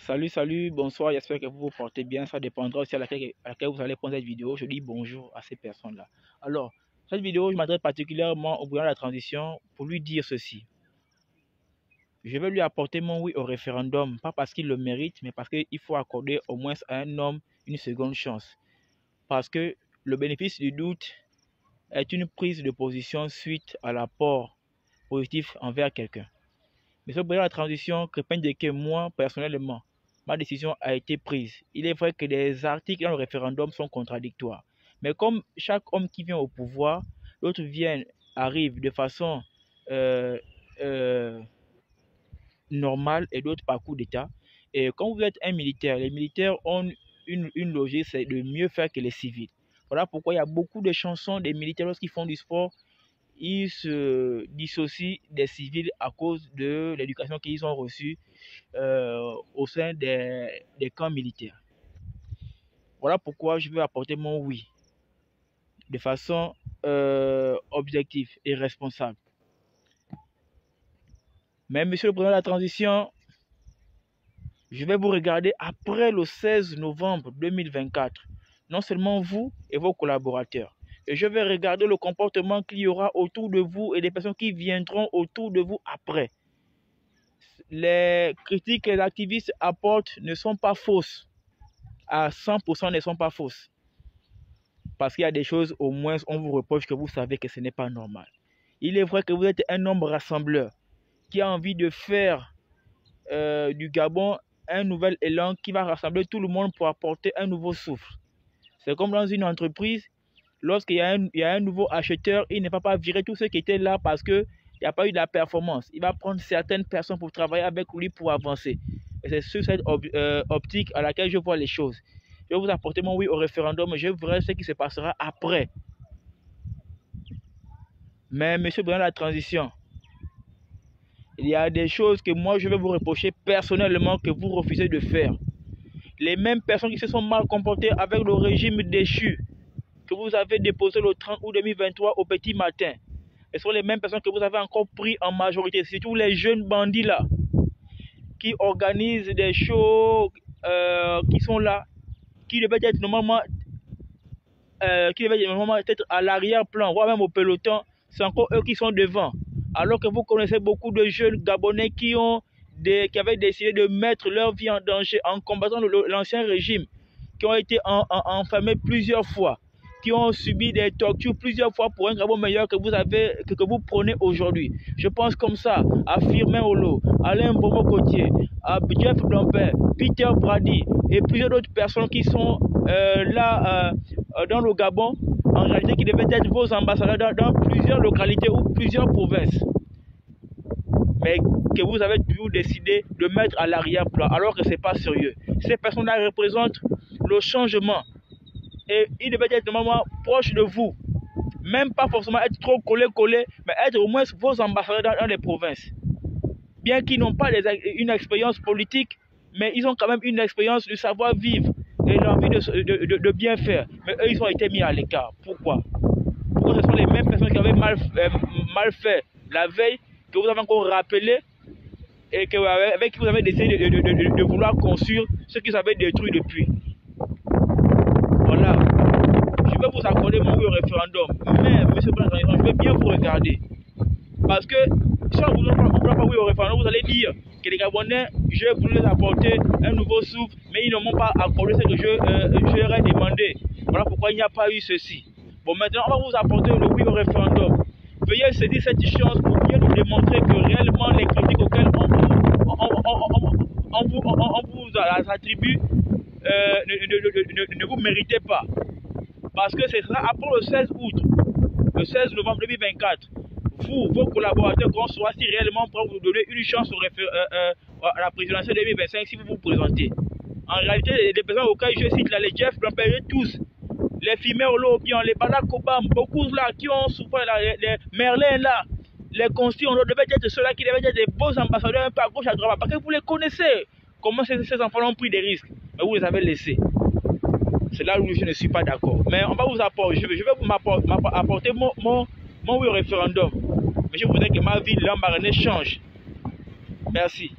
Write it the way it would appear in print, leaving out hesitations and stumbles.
Salut, bonsoir, j'espère que vous vous portez bien. Ça dépendra aussi à laquelle vous allez prendre cette vidéo. Je dis bonjour à ces personnes-là. Alors, cette vidéo, je m'adresse particulièrement au président de la transition pour lui dire ceci. Je vais lui apporter mon oui au référendum, pas parce qu'il le mérite, mais parce qu'il faut accorder au moins à un homme une seconde chance. Parce que le bénéfice du doute est une prise de position suite à l'apport positif envers quelqu'un. Mais ce président de la transition, Crépin Deke, moi, personnellement, ma décision a été prise. Il est vrai que les articles dans le référendum sont contradictoires. Mais comme chaque homme qui vient au pouvoir, d'autres arrivent de façon normale et d'autres par coup d'État. Et quand vous êtes un militaire, les militaires ont une logique, c'est de mieux faire que les civils. Voilà pourquoi il y a beaucoup de chansons des militaires lorsqu'ils font du sport. Ils se dissocient des civils à cause de l'éducation qu'ils ont reçue au sein des camps militaires. Voilà pourquoi je veux apporter mon oui de façon objective et responsable. Mais monsieur le président de la transition, je vais vous regarder après le 16 novembre 2024. Non seulement vous et vos collaborateurs. Et je vais regarder le comportement qu'il y aura autour de vous et des personnes qui viendront autour de vous après. Les critiques que les activistes apportent ne sont pas fausses. À 100% ne sont pas fausses. Parce qu'il y a des choses, au moins, on vous reproche que vous savez que ce n'est pas normal. Il est vrai que vous êtes un homme rassembleur qui a envie de faire du Gabon un nouvel élan qui va rassembler tout le monde pour apporter un nouveau souffle. C'est comme dans une entreprise, lorsqu'il y a un nouveau acheteur, il ne va pas virer tous ceux qui étaient là parce qu'il n'y a pas eu de la performance. Il va prendre certaines personnes pour travailler avec lui pour avancer. Et c'est sur cette optique à laquelle je vois les choses. Je vais vous apporter mon oui au référendum, je verrai ce qui se passera après. Mais monsieur le président de la transition, il y a des choses que moi je vais vous reprocher personnellement que vous refusez de faire. Les mêmes personnes qui se sont mal comportées avec le régime déchu que vous avez déposé le 30 août 2023 au petit matin, ce sont les mêmes personnes que vous avez encore pris en majorité, surtout les jeunes bandits là, qui organisent des shows, qui sont là, qui devaient être normalement être à l'arrière-plan, voire même au peloton. C'est encore eux qui sont devant. Alors que vous connaissez beaucoup de jeunes Gabonais qui avaient décidé de mettre leur vie en danger en combattant l'ancien régime, qui ont été enfermés plusieurs fois, qui ont subi des tortures plusieurs fois pour un Gabon meilleur que vous prenez aujourd'hui. Je pense comme ça à Firmin Olo, Alain Bomo-Cotier, à Jeff Blampert, Peter Brady et plusieurs d'autres personnes qui sont là dans le Gabon, en réalité qui devaient être vos ambassadeurs dans plusieurs localités ou plusieurs provinces. Mais que vous avez toujours décidé de mettre à l'arrière-plan alors que ce n'est pas sérieux. Ces personnes-là représentent le changement. Et ils devaient être normalement proches de vous. Même pas forcément être trop collés, mais être au moins vos ambassadeurs dans les provinces. Bien qu'ils n'ont pas une expérience politique, mais ils ont quand même une expérience du savoir-vivre et l'envie de bien faire. Mais eux, ils ont été mis à l'écart. Pourquoi? Pourquoi ce sont les mêmes personnes qui avaient mal fait la veille, que vous avez encore rappelé, et avec qui vous avez décidé de vouloir construire ce qu'ils avaient détruit depuis. Voilà. Je vais vous accorder mon oui au référendum. Mais, monsieur le président, je vais bien vous regarder. Parce que si on ne vous donne pas oui au référendum, vous allez dire que les Gabonais, je voulais les apporter un nouveau souffle, mais ils ne m'ont pas accordé ce que je leur ai demandé. Voilà pourquoi il n'y a pas eu ceci. Bon, maintenant, on va vous apporter le oui au référendum. Veuillez saisir cette chance pour bien nous démontrer que réellement les critiques auxquelles on vous attribue ne vous méritez pas. Parce que c'est ça, après le 16 août, le 16 novembre 2024, vous, vos collaborateurs, qu'on soit si réellement pour vous donner une chance à la présidentielle 2025 si vous vous présentez. En réalité, les personnes auxquelles je cite là, les Jeff Blampert, tous, les Firmin Olo, les Barack Obama, beaucoup là qui ont souffert, les Merlin là, les Consti, on devait être ceux-là qui devaient être des beaux ambassadeurs un peu à gauche, à droite, parce que vous les connaissez. Comment ces enfants ont pris des risques, mais vous les avez laissés. C'est là où je ne suis pas d'accord. Mais on va vous apporter, je vais vous apporter mon oui au référendum. Mais je voudrais que ma vie l'embarrassée change. Merci.